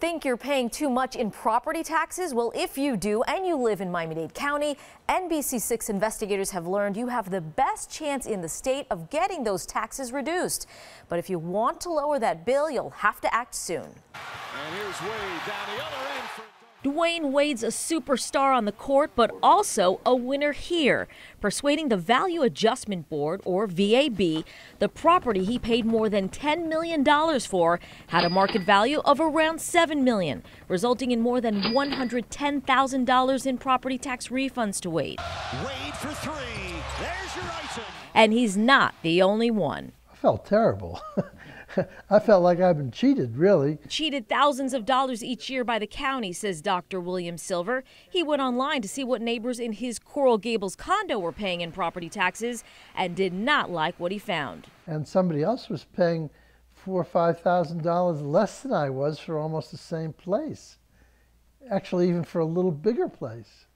Think you're paying too much in property taxes? Well, if you do and you live in Miami-Dade County, NBC6 investigators have learned you have the best chance in the state of getting those taxes reduced. But if you want to lower that bill, you'll have to act soon. And here's Wade down the other end for Dwayne Wade's a superstar on the court, but also a winner here, persuading the Value Adjustment Board, or VAB, the property he paid more than $10 million for had a market value of around $7 million, resulting in more than $110,000 in property tax refunds to Wade. Wade for three. There's your icing. And he's not the only one. I felt terrible. I felt like I've been cheated, really. Cheated thousands of dollars each year by the county, says Dr. William Silver. He went online to see what neighbors in his Coral Gables condo were paying in property taxes and did not like what he found. And somebody else was paying $4,000 or $5,000 less than I was for almost the same place. Actually, even for a little bigger place.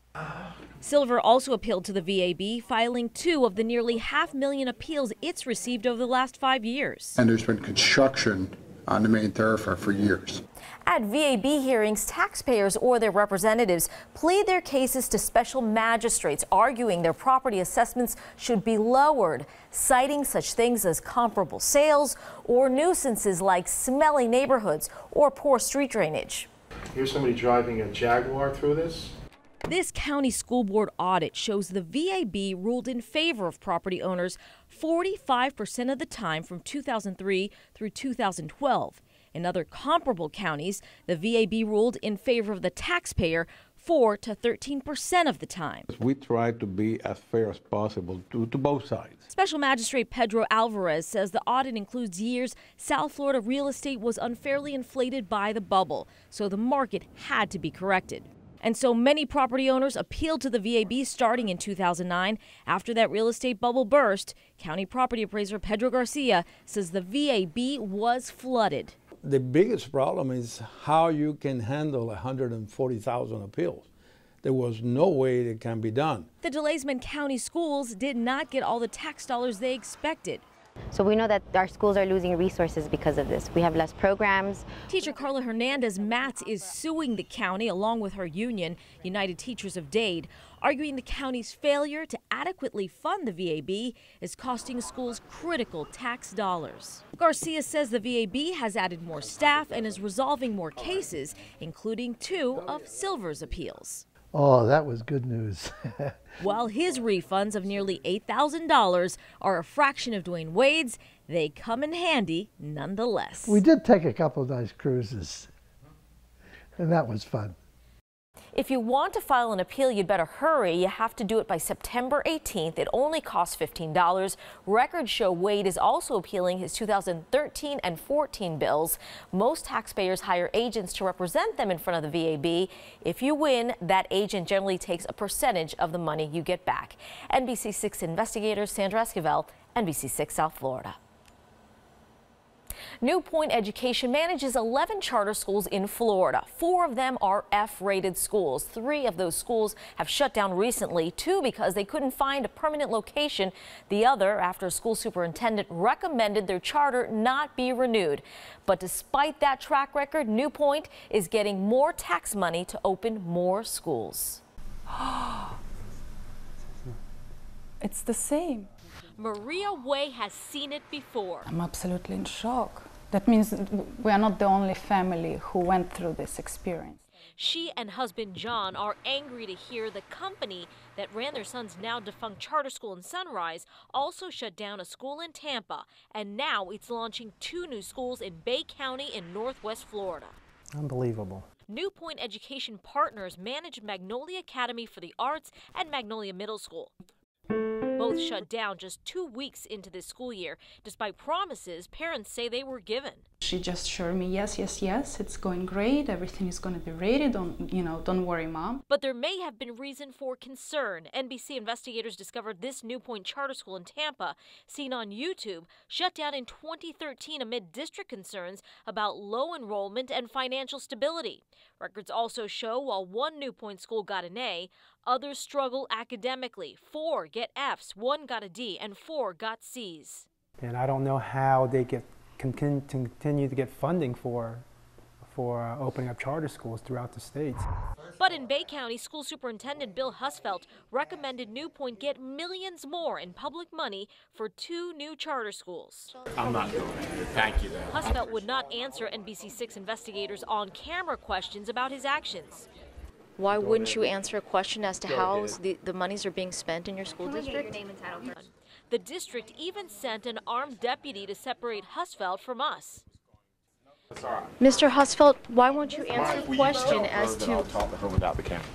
Silver also appealed to the VAB, filing 2 of the nearly $500,000 appeals it's received over the last 5 years. And there's been construction on the main thoroughfare for years. At VAB hearings, taxpayers or their representatives plead their cases to special magistrates, arguing their property assessments should be lowered, citing such things as comparable sales or nuisances like smelly neighborhoods or poor street drainage. Here's somebody driving a Jaguar through this. This county school board audit shows the VAB ruled in favor of property owners 45% of the time from 2003 through 2012. In other comparable counties, the VAB ruled in favor of the taxpayer 4 to 13% of the time. We try to be as fair as possible to both sides. Special Magistrate Pedro Alvarez says the audit includes years South Florida real estate was unfairly inflated by the bubble, so the market had to be corrected. And so many property owners appealed to the VAB starting in 2009. After that real estate bubble burst, county property appraiser Pedro Garcia says the VAB was flooded. The biggest problem is how you can handle 140,000 appeals. There was no way it can be done. The delays meant county schools did not get all the tax dollars they expected. So we know that our schools are losing resources because of this. We have less programs. Teacher Carla Hernandez Matz is suing the county along with her union, United Teachers of Dade, arguing the county's failure to adequately fund the VAB is costing schools critical tax dollars. Garcia says the VAB has added more staff and is resolving more cases, including 2 of Silver's appeals. Oh, that was good news. While his refunds of nearly $8,000 are a fraction of Dwayne Wade's, they come in handy nonetheless. We did take a couple of nice cruises, and that was fun. If you want to file an appeal, you'd better hurry. You have to do it by September 18th. It only costs $15. Records show Wade is also appealing his 2013 and 14 bills. Most taxpayers hire agents to represent them in front of the VAB. If you win, that agent generally takes a percentage of the money you get back. NBC6 investigator Sandra Esquivel, NBC6 South Florida. New Point Education manages 11 charter schools in Florida. 4 of them are F-rated schools. 3 of those schools have shut down recently, 2 because they couldn't find a permanent location. The other after a school superintendent recommended their charter not be renewed. But despite that track record, New Point is getting more tax money to open more schools. It's the same. Maria Way has seen it before. I'm absolutely in shock. That means we are not the only family who went through this experience. She and husband John are angry to hear the company that ran their son's now defunct charter school in Sunrise also shut down a school in Tampa, and now it's launching 2 new schools in Bay County in Northwest Florida. Unbelievable. New Point Education partners manage Magnolia Academy for the Arts and Magnolia Middle School. Both shut down just 2 weeks into this school year, despite promises parents say they were given. She just assured me, yes, it's going great. Everything is going to be rated. Don't worry, Mom. But there may have been reason for concern. NBC investigators discovered this New Point charter school in Tampa, seen on YouTube, shut down in 2013 amid district concerns about low enrollment and financial stability. Records also show while 1 New Point school got an A, others struggle academically. 4 get Fs, 1 got a D, and 4 got Cs. And I don't know how they continue to get funding for for opening up charter schools throughout the state. But in Bay County, School Superintendent Bill Husfeldt recommended New Point get millions more in public money for 2 new charter schools. I'm not going to. Thank you, though. Husfeldt would not answer NBC6 investigators' on-camera questions about his actions. Why wouldn't you answer a question as to how the monies are being spent in your school district? The district even sent an armed deputy to separate Husfeldt from us. Mr. Husfeldt, why won't you answer a question as to... I'll talk to her without the camera.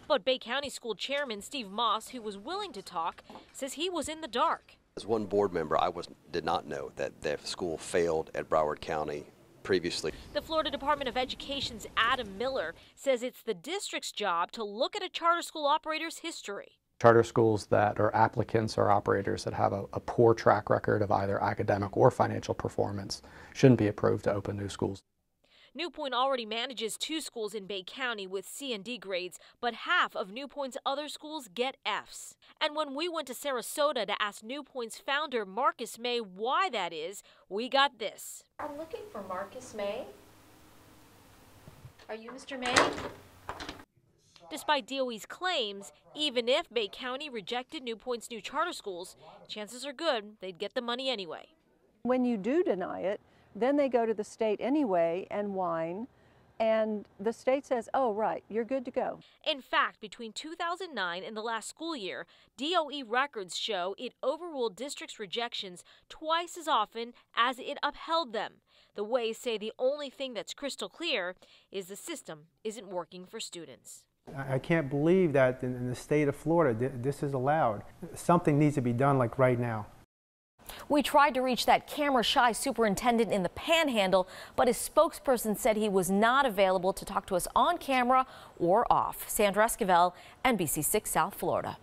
But Bay County School Chairman Steve Moss, who was willing to talk, says he was in the dark. As one board member, I did not know that the school failed at Broward County previously. The Florida Department of Education's Adam Miller says it's the district's job to look at a charter school operator's history. Charter schools that are applicants or operators that have a poor track record of either academic or financial performance shouldn't be approved to open new schools. New Point already manages 2 schools in Bay County with C and D grades, but half of New Point's other schools get Fs. And when we went to Sarasota to ask New Point's founder Marcus May why that is, we got this. I'm looking for Marcus May. Are you Mr. May? Despite DOE's claims, even if Bay County rejected New Point's new charter schools, chances are good they'd get the money anyway. When you do deny it, then they go to the state anyway and whine, and the state says, oh, right, you're good to go. In fact, between 2009 and the last school year, DOE records show it overruled districts' rejections twice as often as it upheld them. The Ways say the only thing that's crystal clear is the system isn't working for students. I can't believe that in the state of Florida this is allowed. Something needs to be done like right now. We tried to reach that camera-shy superintendent in the Panhandle, but his spokesperson said he was not available to talk to us on camera or off. Sandra Esquivel, NBC6 South Florida.